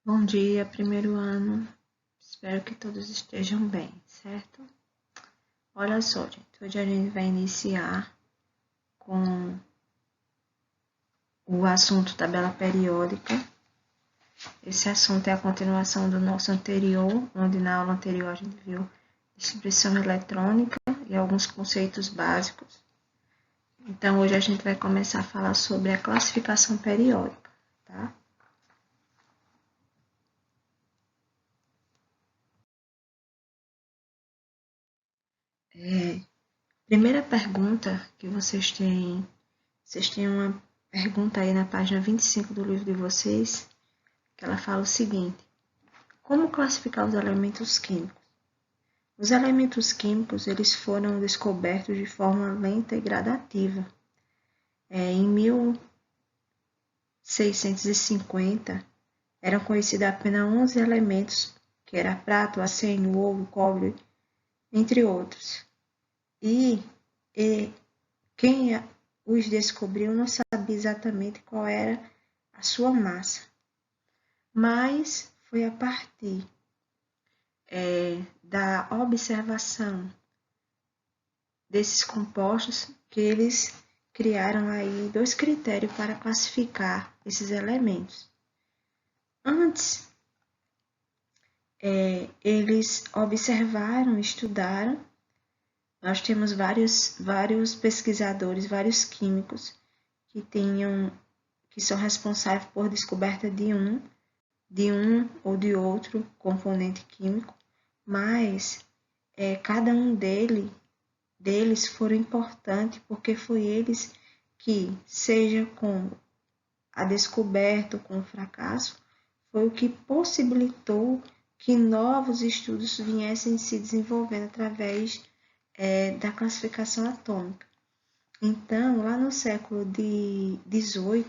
Bom dia, primeiro ano. Espero que todos estejam bem, certo? Olha só, gente, hoje a gente vai iniciar com o assunto tabela periódica. Esse assunto é a continuação do nosso anterior, onde na aula anterior a gente viu distribuição eletrônica e alguns conceitos básicos. Então, hoje a gente vai começar a falar sobre a classificação periódica, tá? Primeira pergunta que vocês têm uma pergunta aí na página 25 do livro de vocês, que ela fala o seguinte: como classificar os elementos químicos? Os elementos químicos, eles foram descobertos de forma lenta e gradativa. Em 1650, eram conhecidos apenas 11 elementos, que era prata, arcênio, ouro, cobre, entre outros. E quem os descobriu não sabia exatamente qual era a sua massa, mas foi a partir da observação desses compostos que eles criaram aí dois critérios para classificar esses elementos. Antes, eles observaram, estudaram. Nós temos vários pesquisadores, vários químicos que são responsáveis por descoberta de um ou de outro componente químico, mas cada um deles foram importantes porque foi eles que, seja com a descoberta ou com o fracasso, foi o que possibilitou que novos estudos viessem se desenvolvendo através da classificação atômica. Então, lá no século XVIII,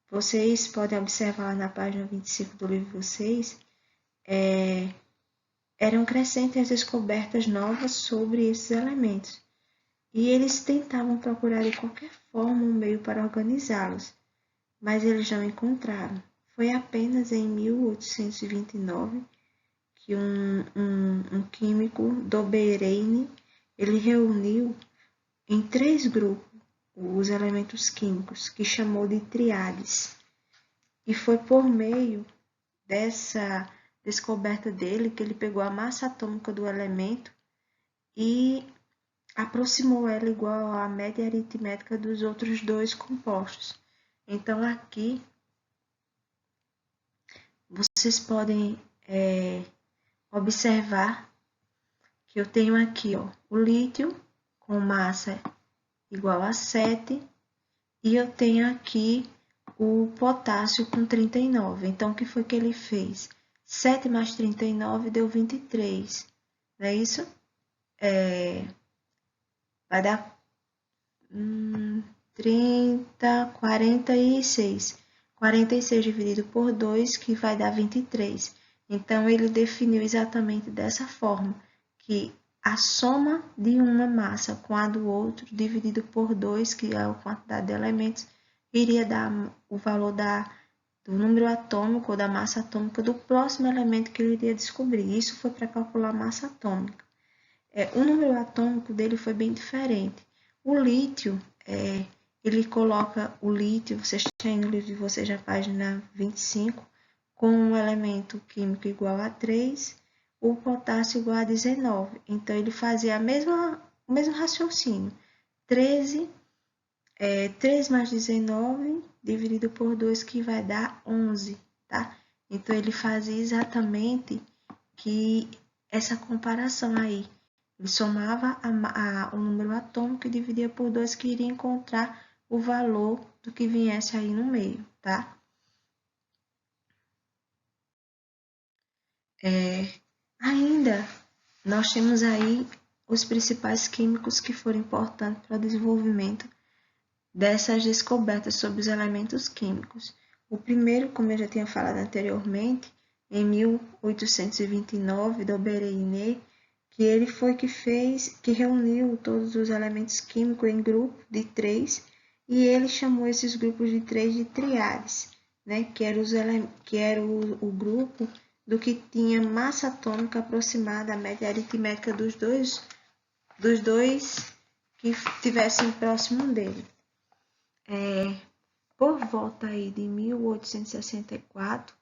vocês podem observar lá na página 25 do livro de vocês, eram crescentes as descobertas novas sobre esses elementos. E eles tentavam procurar de qualquer forma um meio para organizá-los, mas eles não encontraram. Foi apenas em 1829 que um químico, Dobereine, ele reuniu em 3 grupos os elementos químicos, que chamou de triades. E foi por meio dessa descoberta dele que ele pegou a massa atômica do elemento e aproximou ela igual à média aritmética dos outros dois compostos. Então, aqui, vocês podem observar que eu tenho aqui o lítio com massa igual a 7 e eu tenho aqui o potássio com 39. Então, o que foi que ele fez? 7 mais 39 deu 23, não é isso? Vai dar 30, 46. 46 dividido por 2, que vai dar 23. Então, ele definiu exatamente dessa forma, que a soma de uma massa com a do outro, dividido por 2, que é a quantidade de elementos, iria dar o valor do número atômico ou da massa atômica do próximo elemento que ele iria descobrir. Isso foi para calcular a massa atômica. O número atômico dele foi bem diferente. O lítio, ele coloca o lítio, vocês têm no livro de vocês na página 25, com um elemento químico igual a 3, o potássio igual a 19. Então, ele fazia o mesmo raciocínio. 3 mais 19 dividido por 2, que vai dar 11, tá? Então, ele fazia exatamente essa comparação aí. Ele somava o número atômico e dividia por 2, que iria encontrar o valor do que viesse aí no meio, tá? Ainda, nós temos aí os principais químicos que foram importantes para o desenvolvimento dessas descobertas sobre os elementos químicos. O primeiro, como eu já tinha falado anteriormente, em 1829, Dobereine, que ele foi que reuniu todos os elementos químicos em grupo de 3, e ele chamou esses grupos de 3 de triades. né, que era o grupo do que tinha massa atômica aproximada à média aritmética dos dois que estivessem próximo dele. Por volta aí de 1864,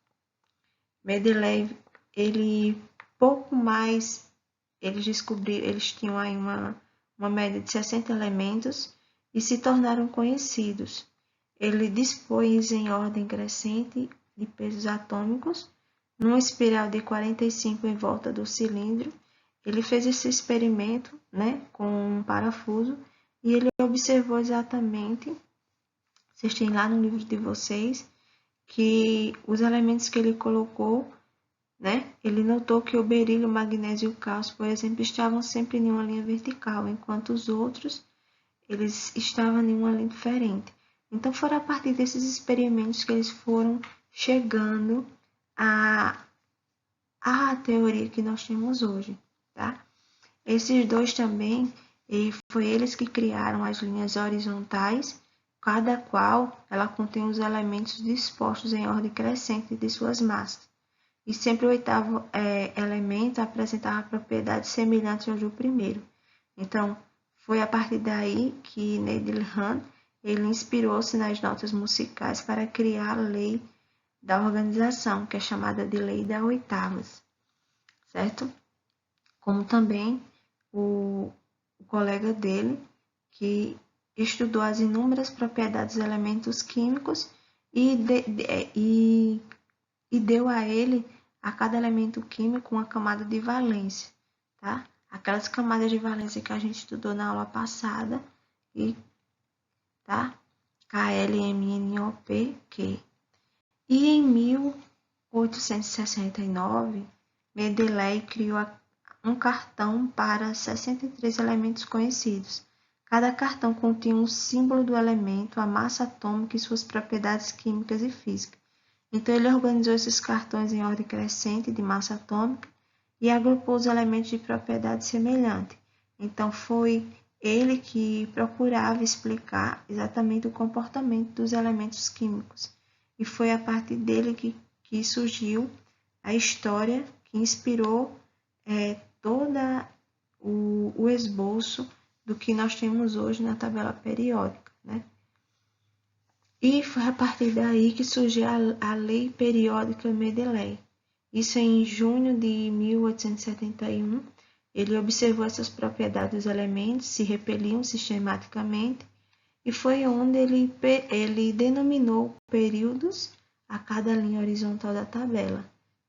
Mendeleev, ele pouco mais, eles tinham aí uma média de 60 elementos e se tornaram conhecidos. Ele dispôs em ordem crescente de pesos atômicos, numa espiral de 45 em volta do cilindro. Ele fez esse experimento, né, com um parafuso e ele observou exatamente, vocês têm lá no livro de vocês, que os elementos que ele colocou, né, ele notou que o berílio, o magnésio e o cálcio, por exemplo, estavam sempre em uma linha vertical, enquanto os outros eles estavam em uma linha diferente. Então, foram a partir desses experimentos que eles foram chegando à teoria que nós temos hoje, tá? Esses dois também, foi eles que criaram as linhas horizontais, cada qual ela contém os elementos dispostos em ordem crescente de suas massas. E sempre o oitavo elemento apresentava propriedades semelhantes ao do primeiro. Então, foi a partir daí que Needham ele inspirou-se nas notas musicais para criar a lei da organização, que é chamada de lei das oitavas, certo? Como também o colega dele, que estudou as inúmeras propriedades dos elementos químicos e deu a ele, a cada elemento químico, uma camada de valência, tá? Aquelas camadas de valência que a gente estudou na aula passada, tá? KLMNOP, Q. E em 1869, Mendeleev criou um cartão para 63 elementos conhecidos. Cada cartão continha um símbolo do elemento, a massa atômica e suas propriedades químicas e físicas. Então, ele organizou esses cartões em ordem crescente de massa atômica e agrupou os elementos de propriedade semelhante. Então, foi ele que procurava explicar exatamente o comportamento dos elementos químicos. E foi a partir dele que surgiu a história que inspirou todo o esboço do que nós temos hoje na tabela periódica, né? E foi a partir daí que surgiu a Lei Periódica Mendeleev. Isso em junho de 1871. Ele observou essas propriedades dos elementos, se repeliam sistematicamente, e foi onde ele denominou períodos a cada linha horizontal da tabela,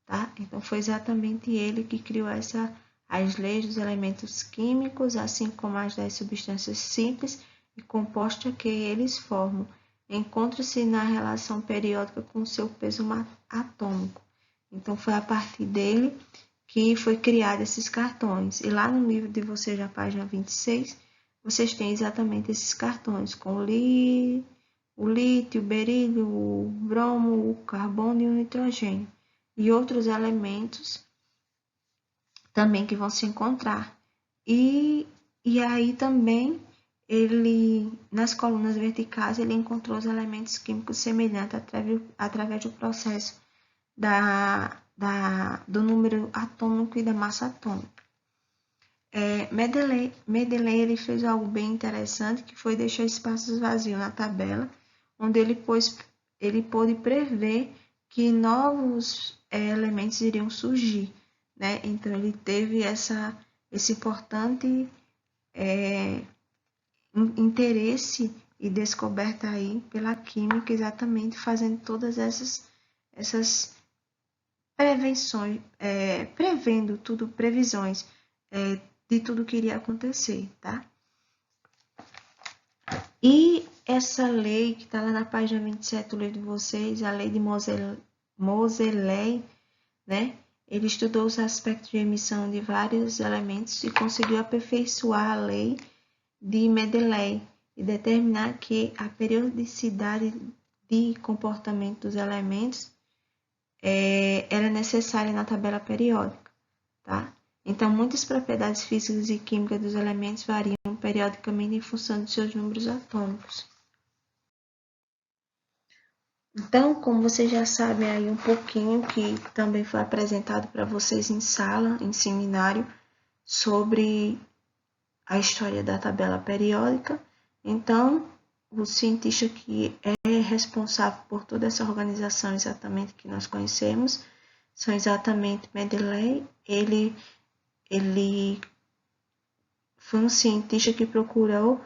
tá? Então, foi exatamente ele que criou as leis dos elementos químicos, assim como as das substâncias simples e compostas que eles formam. Encontra-se na relação periódica com seu peso atômico. Então, foi a partir dele que foi criado esses cartões. E lá no livro de vocês, na página 26, vocês têm exatamente esses cartões, com o lítio, o berílio, o bromo, o carbono e o nitrogênio. E outros elementos também que vão se encontrar. E aí também, nas colunas verticais, ele encontrou os elementos químicos semelhantes através do processo do número atômico e da massa atômica. Mendeleev ele fez algo bem interessante, que foi deixar espaços vazios na tabela, onde ele pôde prever que novos elementos iriam surgir, né? Então, ele teve esse importante interesse e descoberta aí pela química, exatamente fazendo todas essas prevenções, prevendo tudo, previsões de tudo que iria acontecer, tá? E essa lei que está lá na página 27 do livro de vocês, a lei de Moseley, né? Ele estudou os aspectos de emissão de vários elementos e conseguiu aperfeiçoar a lei de Mendeleev e determinar que a periodicidade de comportamento dos elementos era necessária na tabela periódica, tá? Então, muitas propriedades físicas e químicas dos elementos variam periodicamente em função de seus números atômicos. Então, como vocês já sabem aí um pouquinho, que também foi apresentado para vocês em sala, em seminário, sobre a história da tabela periódica. Então, o cientista que é responsável por toda essa organização exatamente que nós conhecemos, são exatamente Mendeleev. Ele foi um cientista que procurou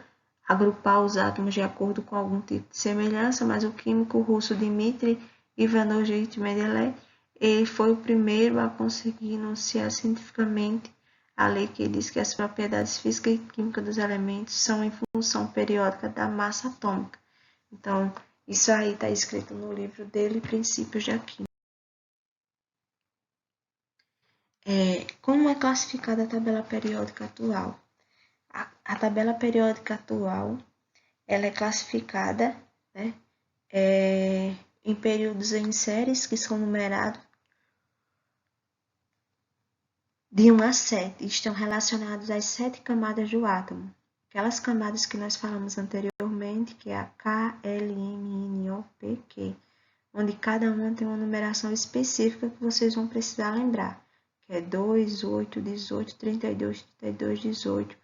agrupar os átomos de acordo com algum tipo de semelhança, mas o químico russo Dmitry Ivanovich Mendeleev, ele foi o primeiro a conseguir enunciar cientificamente a lei que diz que as propriedades físicas e químicas dos elementos são em função periódica da massa atômica. Então, isso aí está escrito no livro dele, Princípios da Química. Como é classificada a tabela periódica atual? A tabela periódica atual, ela é classificada, né, em períodos em séries que são numerados de 1 a 7 e estão relacionados às 7 camadas do átomo. Aquelas camadas que nós falamos anteriormente, que é a K, L, M, N, O, P, Q, onde cada uma tem uma numeração específica que vocês vão precisar lembrar, que é 2, 8, 18, 32, 32, 18,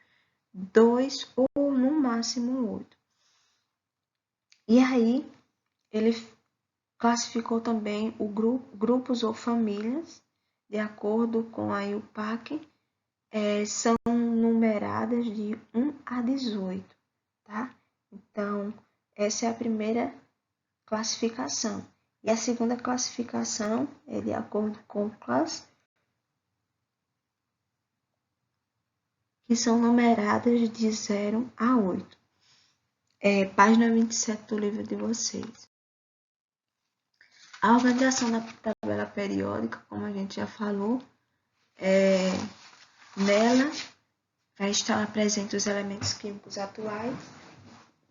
2 ou no máximo 8. E aí, ele classificou também o grupos ou famílias, de acordo com a IUPAC, são numeradas de 1 a 18, tá? Então, essa é a primeira classificação. E a segunda classificação é de acordo com classe, que são numeradas de 0 a 8. Página 27 do livro de vocês. A organização da tabela periódica, como a gente já falou, nela vai estar presentes os elementos químicos atuais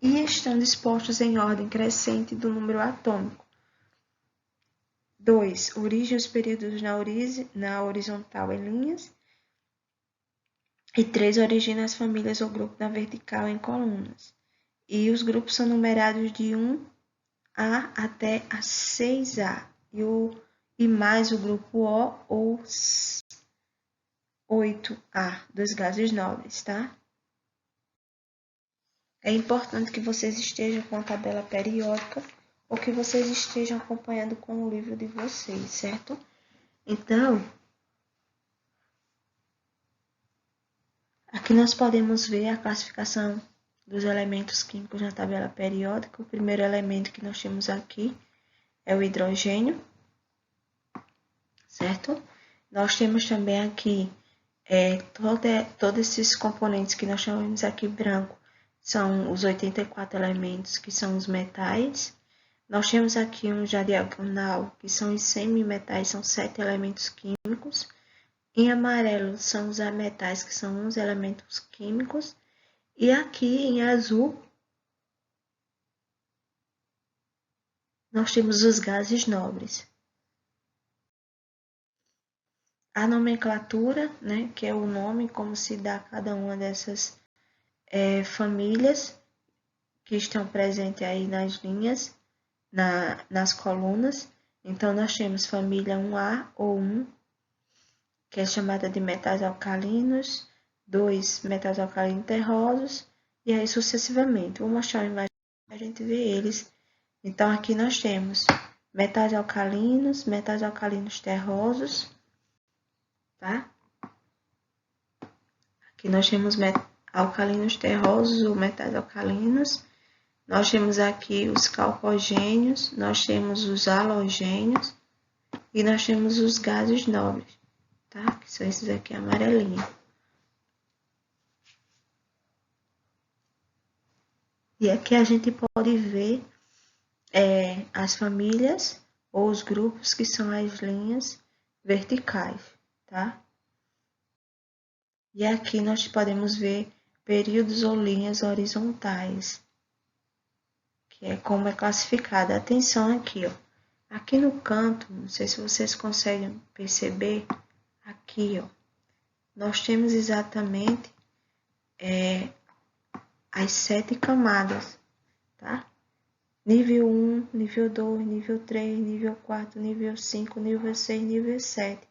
e estão dispostos em ordem crescente do número atômico. 2. Origem os períodos na horizontal em linhas. E 3. Origem as famílias ou grupos na vertical em colunas. E os grupos são numerados de 1A até a 6A. E mais o grupo O ou 8A dos gases nobres, tá? É importante que vocês estejam com a tabela periódica ou que vocês estejam acompanhando com o livro de vocês, certo? Então, aqui nós podemos ver a classificação dos elementos químicos na tabela periódica. O primeiro elemento que nós temos aqui é o hidrogênio, certo? Nós temos também aqui todos esses componentes que nós chamamos aqui branco, são os 84 elementos que são os metais. Nós temos aqui um já diagonal, que são os semimetais, são 7 elementos químicos. Em amarelo são os ametais, que são 11 elementos químicos. E aqui em azul, nós temos os gases nobres. A nomenclatura, né, que é o nome, como se dá cada uma dessas famílias que estão presentes aí nas linhas, nas colunas. Então, nós temos família 1A ou 1, que é chamada de metais alcalinos, 2 metais alcalinos terrosos, e aí sucessivamente. Vou mostrar uma imagem para a gente ver eles. Então, aqui nós temos metais alcalinos terrosos, tá? Aqui nós temos alcalinos terrosos ou metais alcalinos. Nós temos aqui os calcogênios, nós temos os halogênios e nós temos os gases nobres, tá? Que são esses aqui amarelinhos. E aqui a gente pode ver as famílias ou os grupos que são as linhas verticais, tá? E aqui nós podemos ver períodos ou linhas horizontais, que é como é classificada. Atenção aqui, ó. Aqui no canto, não sei se vocês conseguem perceber, aqui, ó, nós temos exatamente as 7 camadas, tá? nível 1, nível 2, nível 3, nível 4, nível 5, nível 6, nível 7. O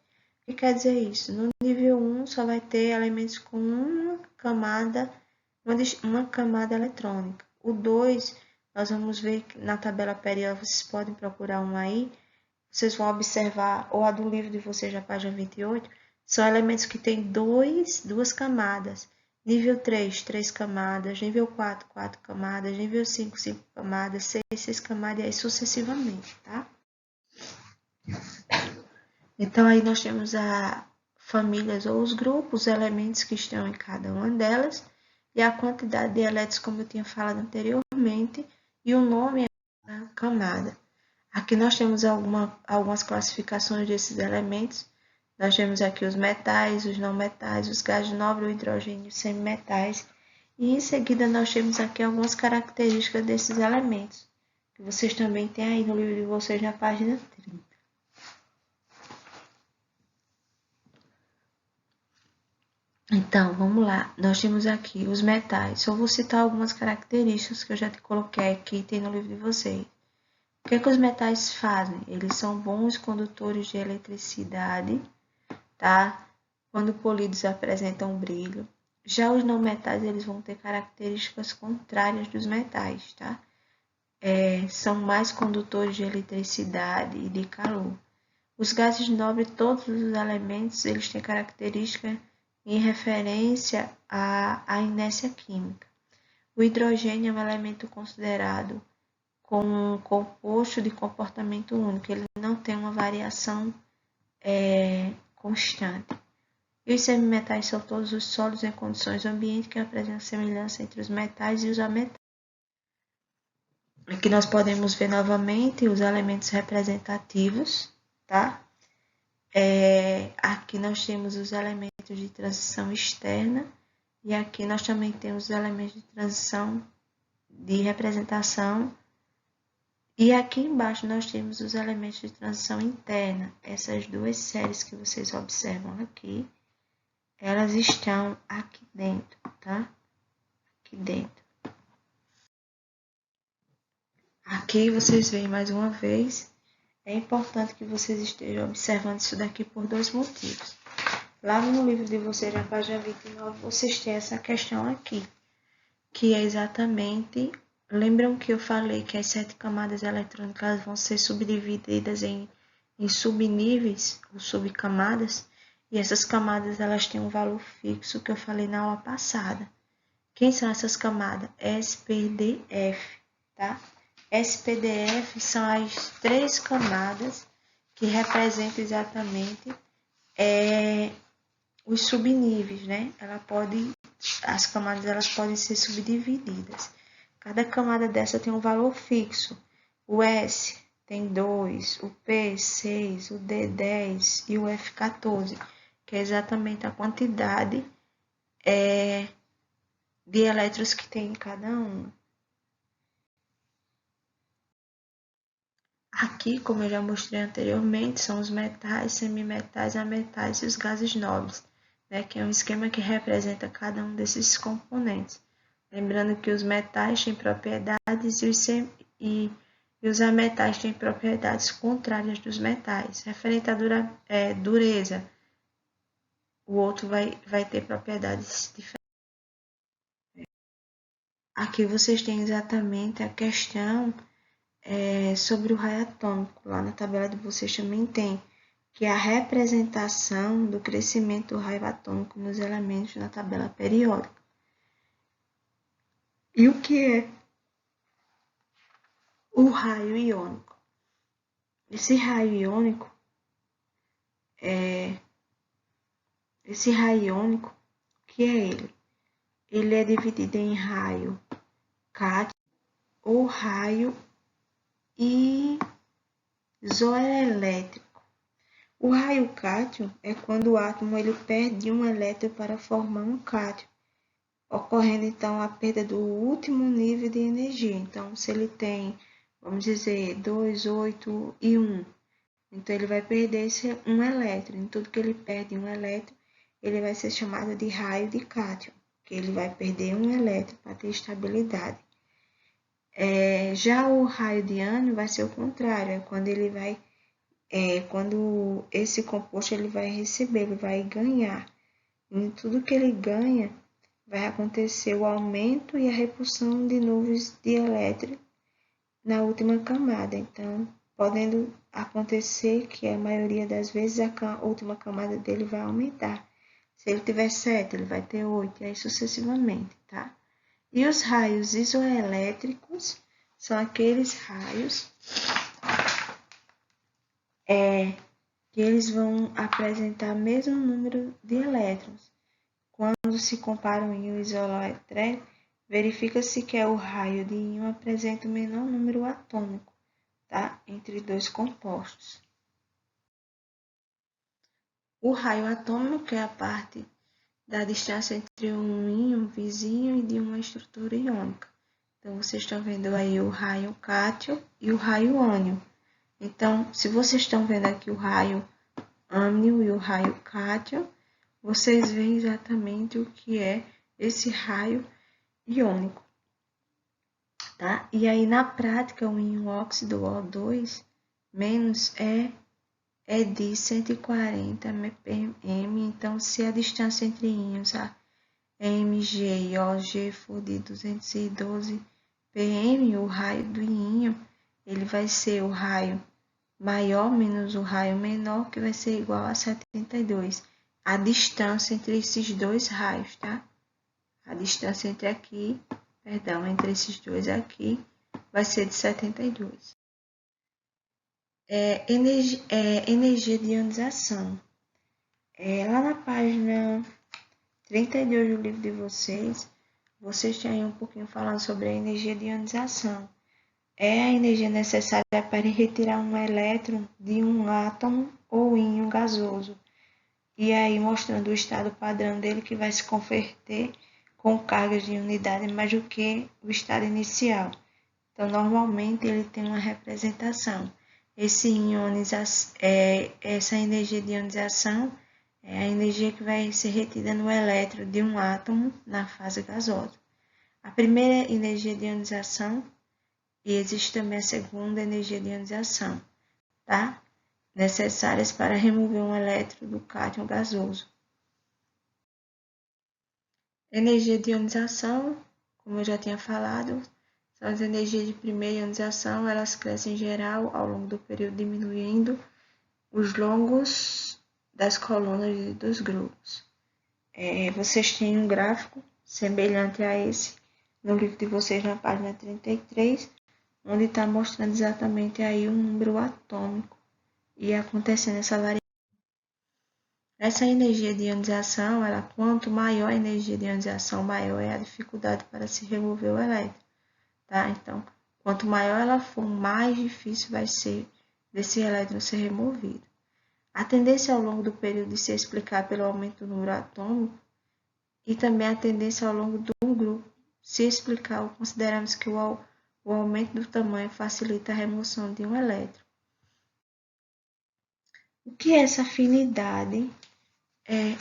que quer dizer isso? No nível 1 só vai ter elementos com uma camada eletrônica. O 2, nós vamos ver que na tabela periódica, vocês podem procurar um aí, vocês vão observar, ou a do livro de vocês, na página 28, são elementos que têm duas camadas. Nível 3, 3 camadas. Nível 4, 4 camadas. Nível 5, 5 camadas. 6, 6 camadas e aí sucessivamente, tá? Então, aí nós temos as famílias ou os grupos, os elementos que estão em cada uma delas, e a quantidade de elétrons, como eu tinha falado anteriormente, e o nome da camada. Aqui nós temos algumas classificações desses elementos. Nós temos aqui os metais, os não metais, os gases nobres, o hidrogênio, os semimetais. E em seguida nós temos aqui algumas características desses elementos, que vocês também têm aí no livro de vocês na página 30. Então, vamos lá. Nós temos aqui os metais. Só vou citar algumas características que eu já te coloquei aqui, tem no livro de vocês. O que os metais fazem? Eles são bons condutores de eletricidade, tá? Quando polidos apresentam brilho. Já os não metais, eles vão ter características contrárias dos metais, tá? São mais condutores de eletricidade e de calor. Os gases nobres, todos os elementos, eles têm características em referência à inércia química. O hidrogênio é um elemento considerado como um composto de comportamento único, ele não tem uma variação constante. E os semimetais são todos os sólidos em condições do ambiente que apresentam semelhança entre os metais e os ametais. Aqui nós podemos ver novamente os elementos representativos, tá? Aqui nós temos os elementos de transição externa e aqui nós também temos os elementos de transição de representação. E aqui embaixo nós temos os elementos de transição interna. Essas duas séries que vocês observam aqui, elas estão aqui dentro, tá? Aqui dentro. Aqui vocês veem mais uma vez, é importante que vocês estejam observando isso daqui por dois motivos. Lá no livro de vocês, na página 29, vocês têm essa questão aqui, que é exatamente... Lembram que eu falei que as 7 camadas eletrônicas vão ser subdivididas em subníveis ou subcamadas? E essas camadas elas têm um valor fixo que eu falei na aula passada. Quem são essas camadas? SPDF, tá? SPDF são as 3 camadas que representam exatamente os subníveis, né? As camadas elas podem ser subdivididas. Cada camada dessa tem um valor fixo. O S tem 2, o P 6, o D 10 e o F 14, que é exatamente a quantidade de elétrons que tem em cada um. Aqui, como eu já mostrei anteriormente, são os metais, semimetais, ametais e os gases nobres, né, que é um esquema que representa cada um desses componentes. Lembrando que os metais têm propriedades e os ametais têm propriedades contrárias dos metais. Referente à dureza, o outro vai ter propriedades diferentes. Aqui vocês têm exatamente a questão sobre o raio atômico. Lá na tabela de vocês também tem, que é a representação do crescimento do raio atômico nos elementos na tabela periódica. E o que é o raio iônico? Esse raio iônico, o que é ele? Ele é dividido em raio cátion ou raio isoelétrico. O raio cátion é quando o átomo ele perde um elétron para formar um cátion, ocorrendo então a perda do último nível de energia. Então, se ele tem, vamos dizer, 2, 8 e 1, então ele vai perder esse um elétron. Em tudo que ele perde um elétron, ele vai ser chamado de raio de cátion, que ele vai perder um elétron para ter estabilidade. Já o raio de ânion vai ser o contrário, quando esse composto ele vai receber, ele vai ganhar. Em tudo que ele ganha, vai acontecer o aumento e a repulsão de nuvens de elétron na última camada. Então, podendo acontecer que a maioria das vezes a última camada dele vai aumentar. Se ele tiver 7, ele vai ter 8, e aí sucessivamente, tá? E os raios isoelétricos são aqueles raios que eles vão apresentar o mesmo número de elétrons. Quando se compara um íon isoelétrico, verifica-se que o raio de íon apresenta o menor número atômico, tá? Entre dois compostos. O raio atômico é a parte da distância entre um íon vizinho e de uma estrutura iônica. Então, vocês estão vendo aí o raio cátion e o raio ânion. Então, se vocês estão vendo aqui o raio ânion e o raio cátion, vocês veem exatamente o que é esse raio iônico, tá? E aí, na prática, o íon óxido O2- é de 140 ppm. Então, se a distância entre íons Mg e OG for de 212 pm, o raio do íon ele vai ser o raio maior menos o raio menor, que vai ser igual a 72. A distância entre esses dois raios, tá? A distância entre esses dois aqui, vai ser de 72. Energia de ionização. Lá na página 32 do livro de vocês têm aí um pouquinho falando sobre a energia de ionização. É a energia necessária para retirar um elétron de um átomo ou íon gasoso. E aí mostrando o estado padrão dele, que vai se converter com cargas de unidade mais do que o estado inicial. Então, normalmente, ele tem uma representação. Essa energia de ionização é a energia que vai ser retida no elétron de um átomo na fase gasosa. A primeira energia de ionização, e existe também a segunda energia de ionização, tá? Necessárias para remover um elétron do cátion gasoso. Energia de ionização, como eu já tinha falado, são as energias de primeira ionização, elas crescem em geral ao longo do período, diminuindo os longos das colunas dos grupos. Vocês têm um gráfico semelhante a esse no livro de vocês, na página 33, onde está mostrando exatamente aí o número atômico e acontecendo essa variação. Essa energia de ionização, quanto maior a energia de ionização, maior é a dificuldade para se remover o elétron, tá? Então, quanto maior ela for, mais difícil vai ser desse elétron ser removido. A tendência ao longo do período de se explicar pelo aumento do número atômico e também a tendência ao longo do grupo se explicar, consideramos que o aumento do tamanho facilita a remoção de um elétron. O que é essa afinidade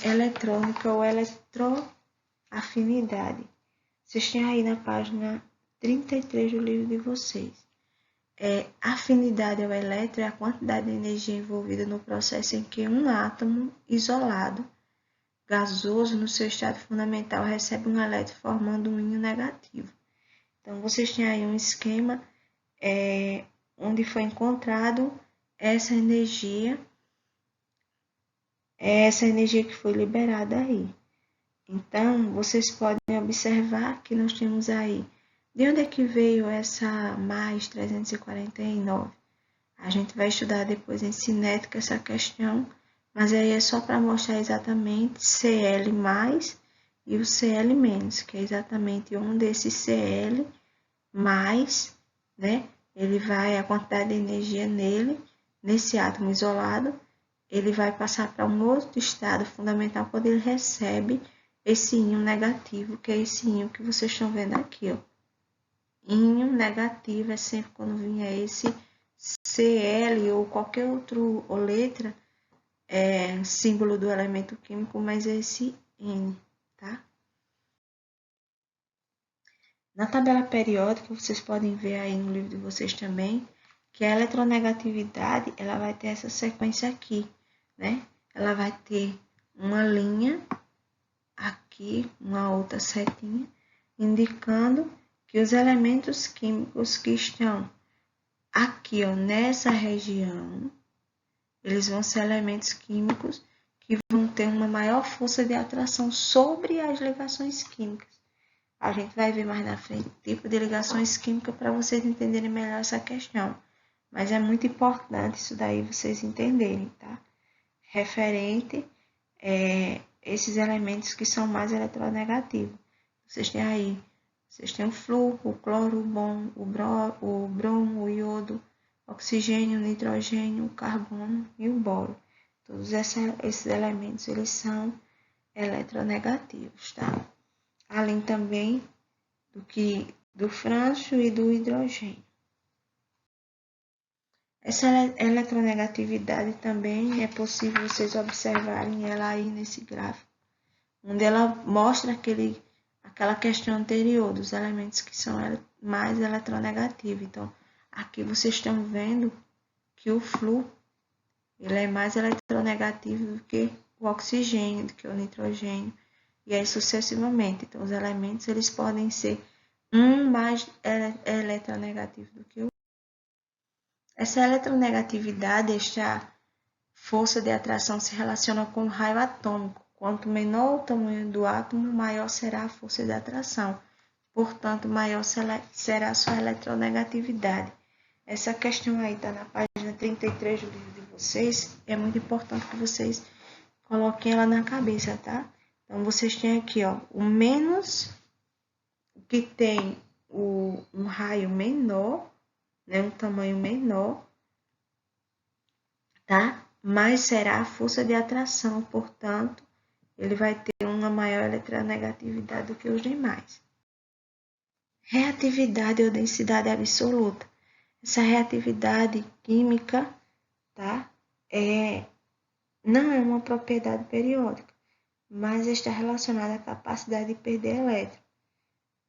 eletrônica ou eletroafinidade? Vocês têm aí na página 33 do livro de vocês. Afinidade ao elétron é a quantidade de energia envolvida no processo em que um átomo isolado, gasoso, no seu estado fundamental, recebe um elétron formando um íon negativo. Então, vocês têm aí um esquema onde foi encontrado essa energia que foi liberada aí. Então, vocês podem observar que nós temos aí, de onde é que veio essa mais 349? A gente vai estudar depois em cinética essa questão, mas aí é só para mostrar exatamente Cl+, e o Cl-, que é exatamente onde esse Cl+, né, ele vai, a quantidade de energia nesse átomo isolado, ele vai passar para um outro estado fundamental quando ele recebe esse íon negativo, que é esse íon que vocês estão vendo aqui, ó. Íon negativo é sempre quando vinha esse Cl ou qualquer outra letra, símbolo do elemento químico, mas esse N, tá? Na tabela periódica, vocês podem ver aí no livro de vocês também, que a eletronegatividade, ela vai ter essa sequência aqui, né? Ela vai ter uma linha aqui, uma outra setinha, indicando que os elementos químicos que estão aqui, ó, nessa região, eles vão ser elementos químicos que vão ter uma maior força de atração sobre as ligações químicas. A gente vai ver mais na frente tipo de ligações químicas para vocês entenderem melhor essa questão. Mas é muito importante isso daí vocês entenderem, tá? Referente esses elementos que são mais eletronegativos. Vocês têm aí, vocês têm o flúor, o cloro, o bromo, o iodo, o oxigênio, o nitrogênio, o carbono e o boro. Todos esses elementos, eles são eletronegativos, tá? Além também do frâncio e do hidrogênio. Essa eletronegatividade também é possível vocês observarem ela aí nesse gráfico, onde ela mostra aquela questão anterior dos elementos que são mais eletronegativos. Então, aqui vocês estão vendo que o flúor ele é mais eletronegativo do que o oxigênio, do que o nitrogênio, e aí sucessivamente. Então, os elementos eles podem ser um mais eletronegativo do que o outro. Essa eletronegatividade, esta força de atração se relaciona com o raio atômico. Quanto menor o tamanho do átomo, maior será a força de atração. Portanto, maior será a sua eletronegatividade. Essa questão aí está na página 33 do livro de vocês. É muito importante que vocês coloquem ela na cabeça, tá? Então, vocês têm aqui, ó, o menos que tem um raio menor, né, um tamanho menor, tá? Mais será a força de atração, portanto, ele vai ter uma maior eletronegatividade do que os demais. Reatividade ou densidade absoluta. Essa reatividade química, tá? Não é uma propriedade periódica, mas está relacionada à capacidade de perder elétron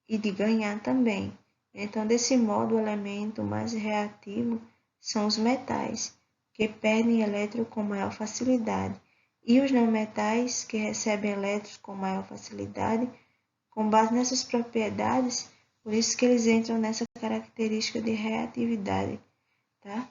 e de ganhar também. Então, desse modo, o elemento mais reativo são os metais, que perdem elétrons com maior facilidade, e os não metais, que recebem elétrons com maior facilidade. Com base nessas propriedades, por isso que eles entram nessa característica de reatividade, tá?